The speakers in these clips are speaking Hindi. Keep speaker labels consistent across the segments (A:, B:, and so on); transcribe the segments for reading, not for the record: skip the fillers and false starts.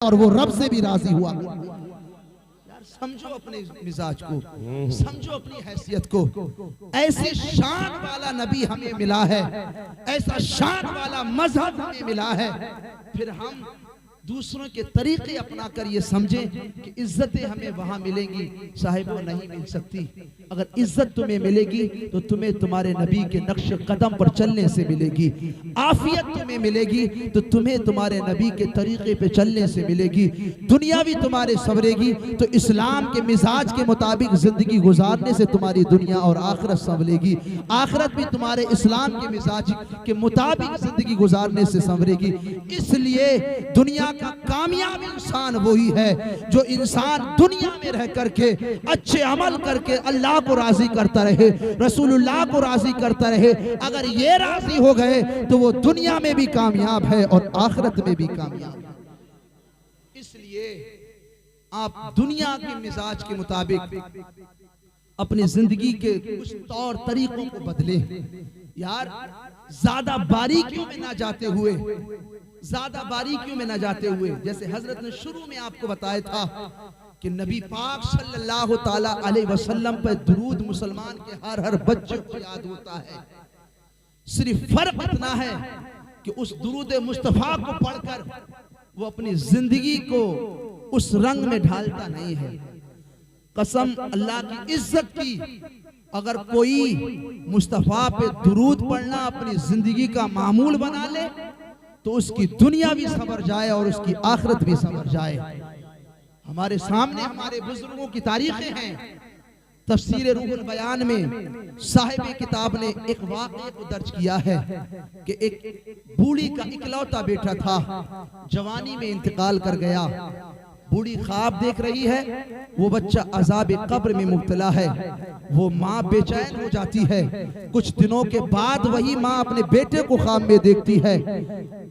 A: और वो रब से भी राजी हुआ। यार समझो अपने मिजाज को, समझो अपनी हैसियत को। ऐसे शान वाला नबी हमें मिला है, ऐसा शान वाला मजहब हमें मिला है, फिर हम दूसरों के तरीके अपना कर ये समझें कि इज्जतें हमें वहां मिलेंगी, साहिब वो नहीं मिल सकती। अगर इज्जत तुम्हें मिलेगी तो तुम्हें तुम्हारे नबी के नक्श कदम पर चलने से मिलेगी। आफियत तुम्हें मिलेगी तो तुम्हें तुम्हारे नबी के तरीके पे चलने से मिलेगी। दुनिया भी तुम्हारे संवरेगी तो इस्लाम के मिजाज के मुताबिक जिंदगी गुजारने से तुम्हारी दुनिया और आखिरत संवरेगी। आखिरत भी तुम्हारे इस्लाम के मिजाज के मुताबिक जिंदगी गुजारने से संवरेगी। इसलिए दुनिया का कामयाब इंसान वही है जो इंसान दुनिया में रह करके अच्छे अमल करके अल्लाह को राजी करता रहे, रसूलुल्लाह को राजी करता रहे। अगर ये राजी हो गए तो वो दुनिया में भी कामयाब है और आखिरत में भी कामयाब है। इसलिए आप दुनिया के मिजाज के मुताबिक अपनी जिंदगी के कुछ तौर तरीकों को बदलें। यार ज्यादा बारीकियों में ना जाते हुए, ज्यादा बारीकियों में ना जाते हुए, जैसे हजरत ने शुरू में आपको बताया था कि नबी पाक सल्लल्लाहु ताला अलैहि वसल्लम पर दुरूद मुसलमान के हर बच्चे को याद होता है। सिर्फ फर्क इतना है कि उस दुरूद मुस्तफा को पढ़कर वो अपनी जिंदगी को उस रंग में ढालता नहीं है। कसम अल्लाह की इज्जत की, अगर कोई मुस्तफा पे दुरूद पढ़ना अपनी जिंदगी का मामूल बना ले तो उसकी दुनिया भी संवर जाए और उसकी आखिरत भी संवर जाए। हमारे सामने हमारे बुजुर्गों की तारीखें हैं। तफसीर रूहुल बयान में साहिब किताब ने एक वाक़े को दर्ज किया है कि एक बूढ़ी का इकलौता बेटा था, जवानी में इंतकाल कर गया। बूढ़ी ख्वाब देख रही है, वो बच्चा अजाब कब्र में मुब्तला है। वो माँ बेचैन हो जाती है। कुछ दिनों के बाद वही माँ अपने बेटे को ख्वाब में देखती है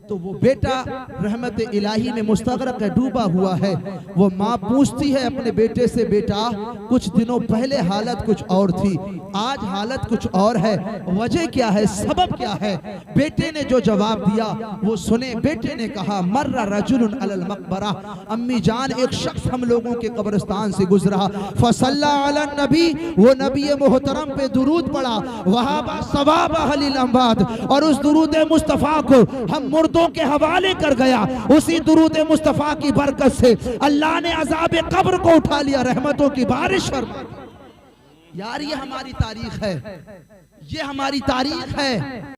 A: तो वो बेटा रहमत इलाही में मुस्तगरक है, डूबा हुआ है। वो माँ पूछती है अपने बेटे से, बेटा कुछ दिनों पहले हालत कुछ और थी, आज हालत कुछ और है, वजह क्या है, सबब क्या है? बेटे ने जो जवाब दिया वो सुने। बेटे ने कहा, मर्रा रजुलुन अलल मकबरा, अम्मी जान एक शख्स हम लोगों के कब्रिस्तान से गुजरा, फसल्ला अलन नबी, वो नबी मोहतरम पे दुरूद पड़ा, वहाबा सवाब अहलिल अम्बाद, और उस दुरूद मुस्तफा को हम मुर्दों के हवाले कर गया। उसी दुरूद मुस्तफा की बरकत से अल्लाह ने अजाब कब्र को उठा लिया, रहमतों की बारिश फरमा। यार ये हमारी तारीख है, ये हमारी तारीख है।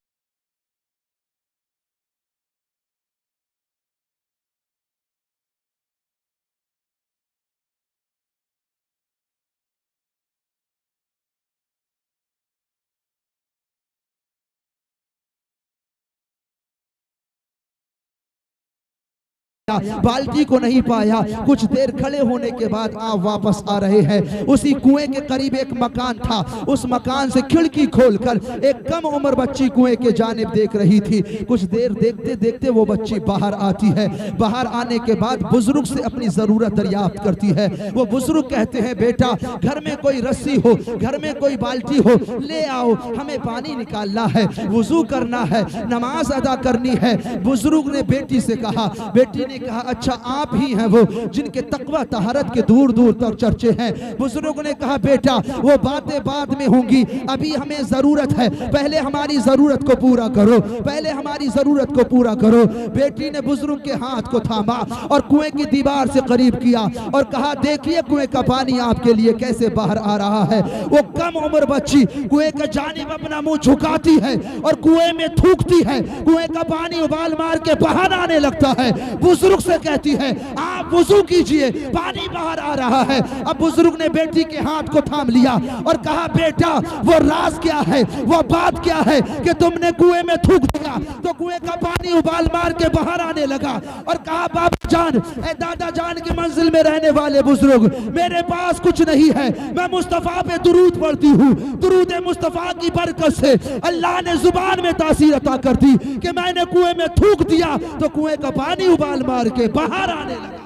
A: बाल्टी को नहीं पाया। कुछ देर खड़े होने के बाद आप वापस आ रहे हैं। उसी कुएं के करीब एक मकान था, उस मकान से खिड़की खोलकर एक कम उम्र बच्ची कुएं के जानिब देख रही थी। कुछ देर देखते देखते वो बच्ची बाहर आती है। बाहर आने के बाद बुजुर्ग से अपनी जरूरत दरियाफ्त करती है। वो बुजुर्ग कहते हैं, बेटा घर में कोई रस्सी हो, घर में कोई बाल्टी हो, ले आओ, हमें पानी निकालना है, वुजू करना है, नमाज अदा करनी है। बुजुर्ग ने बेटी से कहा, बेटी ने कहा, अच्छा आप ही हैं वो जिनके तकवा तहरत के दूर दूर तक चर्चे हैं। बुजुर्ग ने कहा, बेटा वो बातें बाद में होंगी, अभी हमें जरूरत है, पहले हमारी जरूरत को पूरा करो, पहले हमारी जरूरत को पूरा करो। बेटी ने बुजुर्ग के हाथ को थामा और कुएं की दीवार से करीब किया और कहा, देखिए कुएं का पानी आपके लिए कैसे बाहर आ रहा है। वो कम उम्र बच्ची कुएं के जानिब अपना मुंह झुकाती है और कुएं में थूकती है। कुएं का पानी उबाल मार के बाहर आने लगता है। बुजुर्ग से कहती है, आप वुजू कीजिए, पानी बाहर आ रहा है। अब बुजुर्ग ने बेटी के हाथ को थाम लिया और कहा, बेटा वो राज क्या है, वो बात क्या है कि तुमने कुएं में थूक दिया तो कुएं का पानी उबाल मार के बाहर आने लगा। और कहा, बाबा जान, ए दादा जान की मंजिल में रहने वाले बुजुर्ग, मेरे पास कुछ नहीं है, मैं मुस्तफा पे दुरूद पढ़ती हूँ। दुरूद मुस्तफा की बरकत से अल्लाह ने जुबान में तासीर अता कर दी कि मैंने कुएं में थूक दिया तो कुएं का पानी उबाल मार के बाहर आने लगा।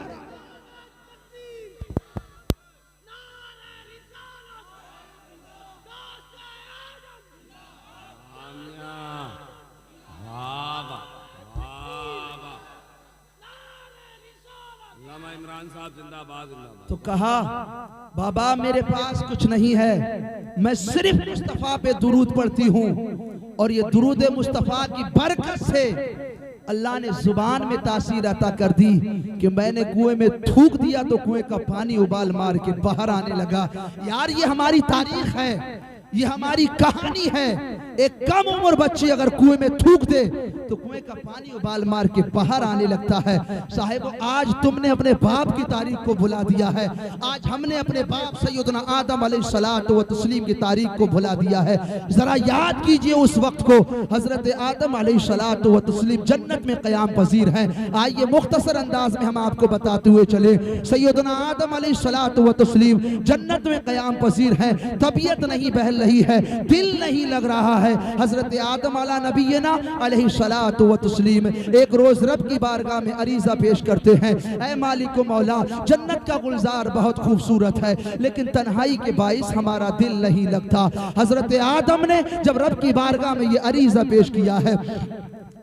B: इमरान साहब जिंदाबाद जिंदाबाद।
A: तो कहा बाबा मेरे पास कुछ नहीं है, मैं सिर्फ मुस्तफा पे दुरूद पढ़ती हूँ और ये दुरूद मुस्तफा की बरकत से अल्लाह ने जुबान में तासीर अता कर दी कि मैंने कुएं में थूक दिया तो कुएं का पानी उबाल मार के बाहर आने लगा। यार ये हमारी तारीख है, ये हमारी कहानी है। एक कम उम्र बच्चे अगर कुएं में थूक दे तो कुएं का पानी उबाल मार के बाहर आने लगता है। साहिब आज तुमने अपने बाप की तारीख को भुला दिया है, आज हमने अपने बाप सैयदना आदम अलैहिस्सलातु व तस्लीम की तारीख को भुला दिया है। जरा याद कीजिए उस वक्त को, हजरत आदम अलैहिस्सलातु व तस्लीम जन्नत में क़याम पजीर हैं। आइए मुख्तसर अंदाज में हम आपको बताते हुए चले, सैयदना आदम अलैहिस्सलातु व तस्लीम जन्नत में क़याम पजीर हैं। तबीयत नहीं बहल रही है, दिल नहीं लग रहा है। हजरत आदम अला नबीना अलैहिस्सलातु व तस्लीम एक रोज रब की बारगाह में अरीजा पेश करते हैं, ऐ मालिक मौला जन्नत का गुलजार बहुत खूबसूरत है लेकिन तन्हाई के बाइस हमारा दिल नहीं लगता। हजरत आदम ने जब रब की बारगाह में ये अरीजा पेश किया है,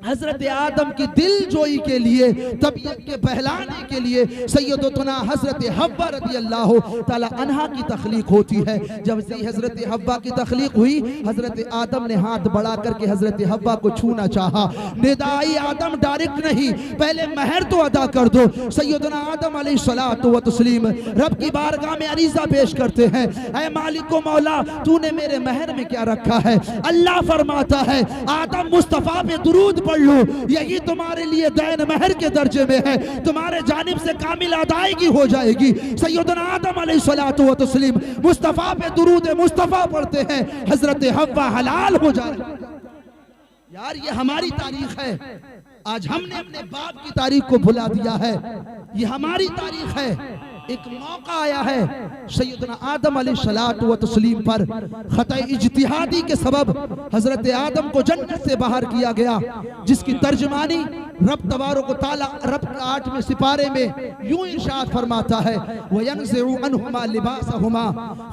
A: हजरत आदम की दिल जोई के लिए, तबीयत के बहलाने के लिए सैयदतुना हजरत हव्वा रज़ियल्लाहु ताला अन्हा की तख्लीक होती है। जब से हजरत हव्वा की तख्लीक हुई, हजरत आदम ने हाथ बढ़ा करके हजरत हव्वा को छूना चाहा। निदाई आदम डायरेक्ट नहीं, पहले महर तो अदा कर दो। सैयदना आदम अलैहिस्सलातु व तस्लीम रब की बारगाह में अरीजा पेश करते हैं, ऐ मालिको मौला तूने मेरे महर में क्या रखा है? अल्लाह फरमाता है आदम मुस्तफा पे दुरूद पढ़ लो, यही तुम्हारे लिए दैन महर के दर्जे में है, तुम्हारे जानिब से कामिल अदायगी हो जाएगी। सैयदना आदम अलैहिस्सलातु व तस्लीम मुस्तफा पे दुरूद मुस्तफा पढ़ते हैं, हजरत हव्वा हलाल हो जाएगी। यार ये हमारी तारीख है, आज हमने अपने बाप की तारीख को भुला दिया है। ये हमारी तारीख है। एक मौका आया है सैयदना आदम अलैहिस्सलातु व तस्लीम पर खता इज्तिहादी के सबब हजरत आदम को जन्नत से बाहर किया गया, जिसकी तर्जमानी रब तबारक व तआला रब 8वें सिपारे में यूं इरशाद फरमाता है, वयनज़िउ अन्हुमा लिबासहुमा।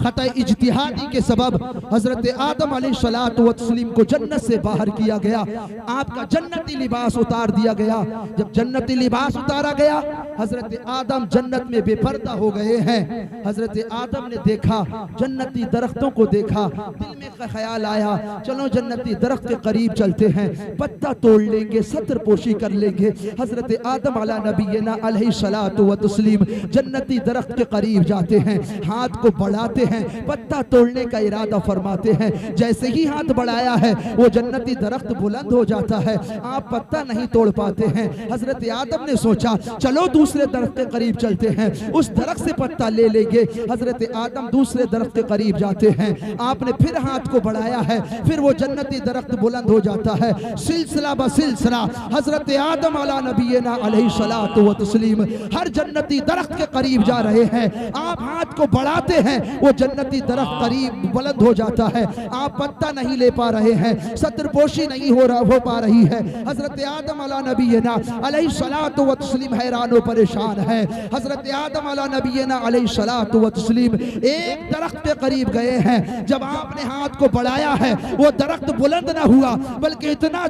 A: खता इज्तिहादी के सबब हजरत आदम अलैहिस्सलातु व तस्लीम को जन्नत से बाहर किया गया, आपका जन्नती लिबास उतार दिया गया। जब जन्नती लिबास उतारा गया, हजरत आदम जन्नत में बेपर्दा हो गए हैं। हजरत आदम ने देखा, जन्नती दरख्तों को देखा, दिल में ख्याल आया चलो जन्नती दरख्त के करीब चलते हैं, पत्ता तोड़ लेंगे, सत्र पोशी कर लेंगे। हजरत आदम अला नबीना अलैहिस्सलातु व तस्लीम जन्नती दरख्त के करीब जाते हैं, हाथ को बढ़ाते हैं, पत्ता तोड़ने का इरादा फरमाते हैं। जैसे ही हाथ बढ़ाया है वो जन्नती दरख्त बुलंद हो जाता है, आप पत्ता नहीं तोड़ पाते हैं। हजरत आदम ने सोचा चलो दूसरे दरख्त के करीब चलते हैं, उस दरख्त से पत्ता ले लेंगे। हजरत आदम दूसरे दरख्त के करीब जाते हैं, आपने फिर हाथ को बढ़ाया है, फिर वो जन्नती दरख्त बुलंद हो जाता है। सिलसिला ब सिलसिला हजरत आदम अला नबीना अलैहिस्सलातु व तस्लीम हर जन्नती दरख्त के करीब जा रहे हैं। आप हाथ को बढ़ाते हैं, वो जन्नती दरख्त करीब बुलंद हो जाता है, आप पत्ता नहीं ले पा रहे हैं, सत्रपोशी नहीं हो पा रही है। हजरत आदम अला नबीना अलैहिस्सलातु व तस्लीम हैरान व परेशान है। हजरत आदम अला नबीना अलैहिस्सलातु व तस्लीम एक दरख्त के करीब गए हैं, जब आपने हाथ को बढ़ाया है वो दरख्त बुलंद ना हुआ बल्कि इतना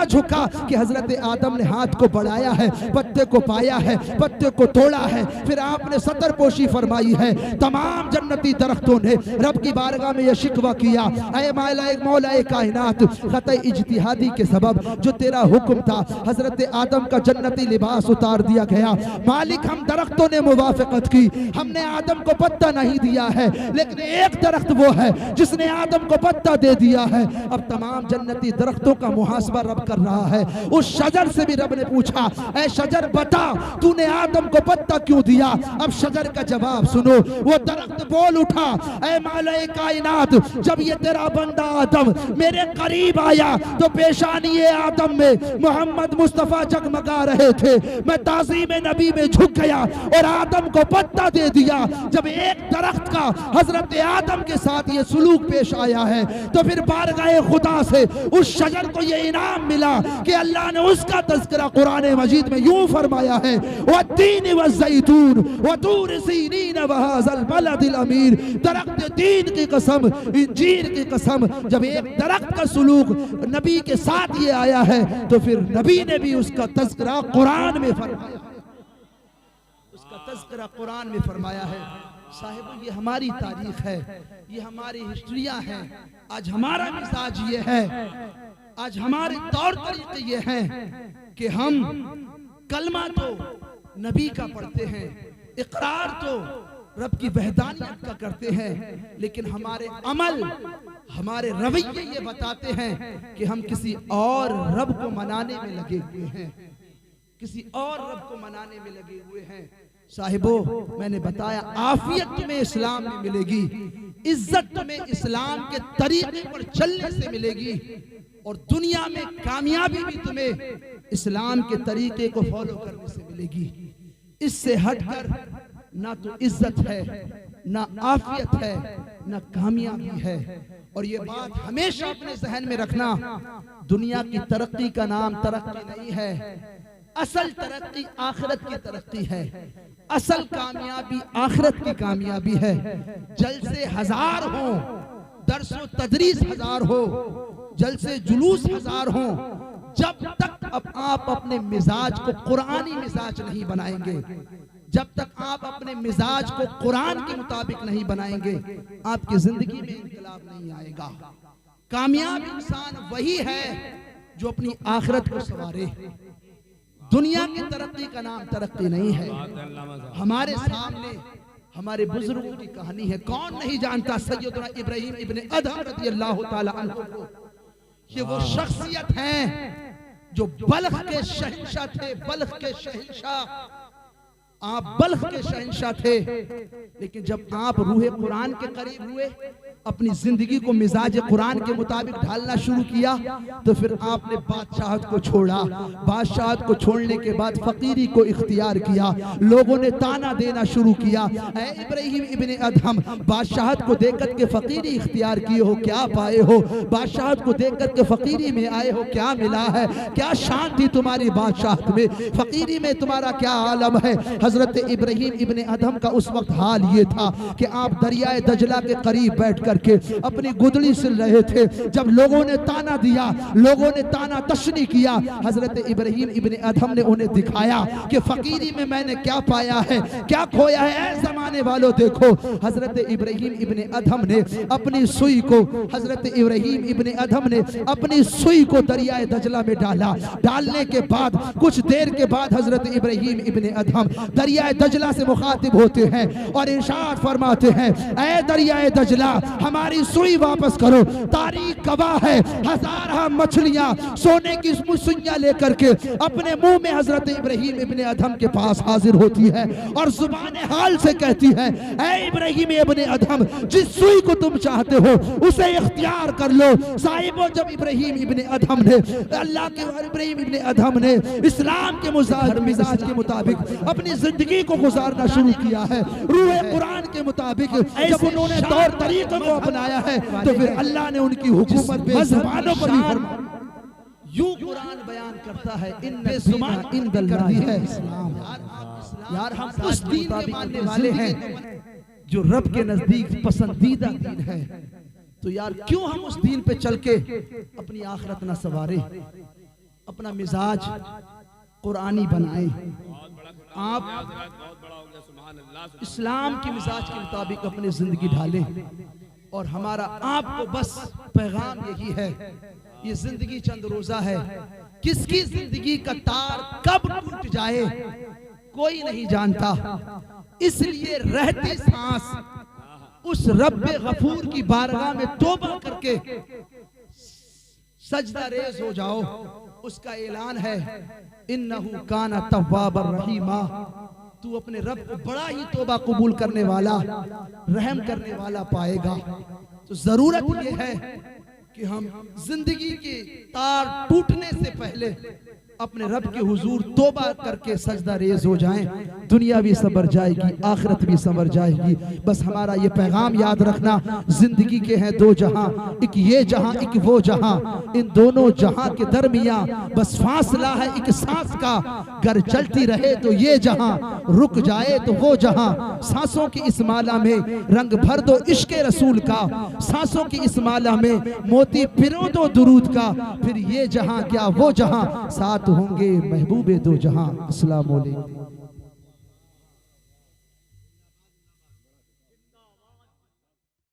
A: झुका कि हजरत आदम ने हाथ को बढ़ाया है, पत्ते को पाया है, पत्ते को तोड़ा है, फिर आपने सतर पोशी फरमाई है। तमाम जन्नती दरख्तों ने रब की बारगाह में यह शिकवा किया, ऐ मौलाए कायनात खता इज्तिहादी के सबब जो तेरा हुक्म था हजरत आदम का जन्नती लिबास उतार दिया गया। मालिक हम दरख्तों ने मुवाफिकत की, हमने आदम को पत्ता नहीं दिया है, लेकिन एक दरख्त वो है जिसने आदम को पत्ता दे दिया है। अब तमाम जन्नती दरख्तों का मुहासबा रब कर रहा है। उस शजर से भी रब ने पूछा, ऐ शजर बता तूने आदम को पत्ता क्यों दिया? अब शजर का जवाब सुनो। वो दरख्त बोल उठा, ऐ मौलाए कायनात जब ये तेरा बंदा आदम मेरे करीब आया तो पेशानी आदम में मोहम्मद मुस्तफा जगमगा रहे थे, मैं ताज़ीम नबी में झुक गया और आदम को पत्ता दे दिया। जब एक दरख्त का हजरत आदम के साथ ये सुलूक पेश आया है तो फिर बारगाह खुदा से उस शजर को ये इनाम मिला कि अल्लाह ने उसका तज़किरा कुरान मजीद में यूं फरमाया है, वत्तीन वज़्ज़ैतून वतूर सीनीन वहाज़ल बलदिल अमीर। दरख्त तीन की कसम, इंजीर की कसम। जब एक दरख्त का सुलूक नबी के साथ ये आया है तो फिर नबी ने भी उसका तज़किरा कुरान में फरमाया। उसका तज़किरा कुरान में फरमाया है। साहिब ये हमारी तारीख है, ये हमारी हिस्ट्रियां हैं। आज हमारा मिजाज ये है, आज हमारे तौर तरीके ये हैं कि हम कलमा तो नबी का पढ़ते हैं, इकरार तो रब की वहदानियत का करते हैं, लेकिन हमारे अमल, हमारे रवैये ये बताते हैं कि हम किसी और रब को मनाने में लगे हुए हैं, किसी और रब को मनाने में लगे हुए हैं। साहिबो, मैंने बताया आफियत तुम्हें इस्लाम में मिलेगी, इज्जत तुम्हें इस्लाम के तरीके पर चलने से मिलेगी, और दुनिया में कामयाबी भी तुम्हें इस्लाम के तरीके को फॉलो करने से मिलेगी। इससे हटकर ना तो इज्जत है, ना आफियत है, ना कामयाबी है। और ये बात हमेशा अपने जहन में रखना, दुनिया की तरक्की का नाम तरक्की नहीं है, असल तरक्की आखिरत की तरक्की है, असल कामयाबी आखिरत की कामयाबी है। जलसे हजार हो, दरसो तदरीस हजार हो, जलसे जुलूस हजार हो, जब तक अब आप अपने मिजाज को कुरानी मिजाज नहीं बनाएंगे, जब तक आप अपने मिजाज को कुरान के मुताबिक नहीं बनाएंगे, आपकी जिंदगी में इनकलाब नहीं आएगा। कामयाब इंसान वही है जो अपनी आखिरत को संवारे। दुनिया की तरक्की का नाम तरक्की नहीं है। हमारे सामने हमारे बुजुर्गों की कहानी है, कौन नहीं जानता सैयदना इब्राहिम इब्ने अदहम रज़ियल्लाहु ताला अन्हु को। ये वो शख्सियत हैं जो बल्ख के शहंशाह थे, बल्ख के शहंशाह। आप बल्ख के शहंशाह थे, लेकिन जब आप रूहे कुरान के करीब हुए, अपनी जिंदगी को मिजाज कुरान के मुताबिक ढालना शुरू किया, तो फिर आपने बादशाहत को छोड़ा। बादशाहत को छोड़ने के बाद फकीरी को इख्तियार किया। लोगों ने ताना देना शुरू किया, ऐ इब्राहिम इब्ने अदहम, बादशाहत को देखकर के फकीरी इख्तियार किए हो, क्या पाए हो? बादशाहत को देखकर के फकीरी में आए हो, क्या मिला है? क्या शान थी तुम्हारी बादशाहत में? फकीरी में तुम्हारा क्या आलम है? हजरत इब्राहिम इब्ने अदहम का उस वक्त हाल ये था कि आप दरियाए दजला के करीब बैठ करके अपनी गुदड़ी सिल रहे थे। जब लोगों ने ताना दिया, लोगों ने ताना तशनी किया, हजरत इब्राहिम इब्ने अदहम ने उन्हें दिखाया कि फकीरी में मैंने क्या पाया है, क्या खोया है। ऐ जमाने वालों देखो, हजरत इब्राहिम इब्ने अदहम ने अपनी सुई को, हजरत इब्राहिम इब्ने अदहम ने अपनी सुई को दरियाए दजला में डाला। डालने के बाद कुछ देर के बाद हजरत इब्राहिम इब्ने अदहम दरियाए दजला से मुखातिब होते हैं और इरशाद फरमाते हैं, ऐ दरियाए दजला, हमारी सुई वापस करो। तारीख गवाह है, हजारों मछलियां सोने की सुइयां लेकर के अपने मुंह में हजरत इब्राहिम इब्ने अदहम के पास हाजिर होती है और जुबान हाल से कहती है, ऐ इब्राहिम इब्ने अदहम, जिस सुई को तुम चाहते हो उसे इख्तियार कर लो। साहिबों, जब इब्राहिम इब्ने अदहम ने, अल्लाह के इब्राहिम इब्ने अदहम ने इस्लाम के मिजाज के मुताबिक अपनी जिंदगी को गुजारना शुरू किया है, रूहे कुरान के मुताबिक जब उन्होंने तौर तरीकों को अपनाया है, तो फिर अल्लाह ने उनकी हुकूमत बेज़ुबानों पर भी फरमाया। यूं कुरान बयान करता है, इन बेज़ुबान इन दल्लाही है इस्लाम। यार, हम उस दीन के मानने वाले हैं जो रब के नजदीक पसंदीदा दीन है। तो यार, क्यों हम उस दीन पे चल के अपनी आखिरत न सवारे, अपना मिजाज कुरानी बनाए। आप इस्लाम के मिजाज के मुताबिक अपनी जिंदगी ढालें। और हमारा आपको बस पैगाम यही है, ये जिंदगी चंद रोजा है, किसकी जिंदगी का तार कब टूट जाए कोई नहीं जानता। इसलिए रहती सांस उस रब्बे गफूर की बारगाह में तौबा करके सजदा रेज हो जाओ। उसका ऐलान है, इन्नहु काना तव्वाबर रहीमा, तू अपने रब को बड़ा ही तौबा कबूल करने वाला, रहम करने वाला पाएगा। तो जरूरत यह है कि हम जिंदगी के तार टूटने से पहले अपने रब के हुजूर तौबा करके सजदा रेज हो जाएं। दुनिया भी संवर जाएगी, आखिरत भी संवर जाएगी। बस हमारा ये पैगाम याद रखना, जिंदगी के हैं दो जहां, एक ये जहां एक वो जहां, इन दोनों जहां के दरमियां बस फासला है एक सांस का। गर चलती रहे तो ये जहां, रुक जाए तो वो जहां। सांसों की इस माला में रंग भर दो इश्क रसूल का, सांसों की इस माला में मोती पिरो दो दुरूद का। फिर ये जहां क्या वो जहां, साथ होंगे महबूबे दो जहां। अस्सलाम वालेकुम।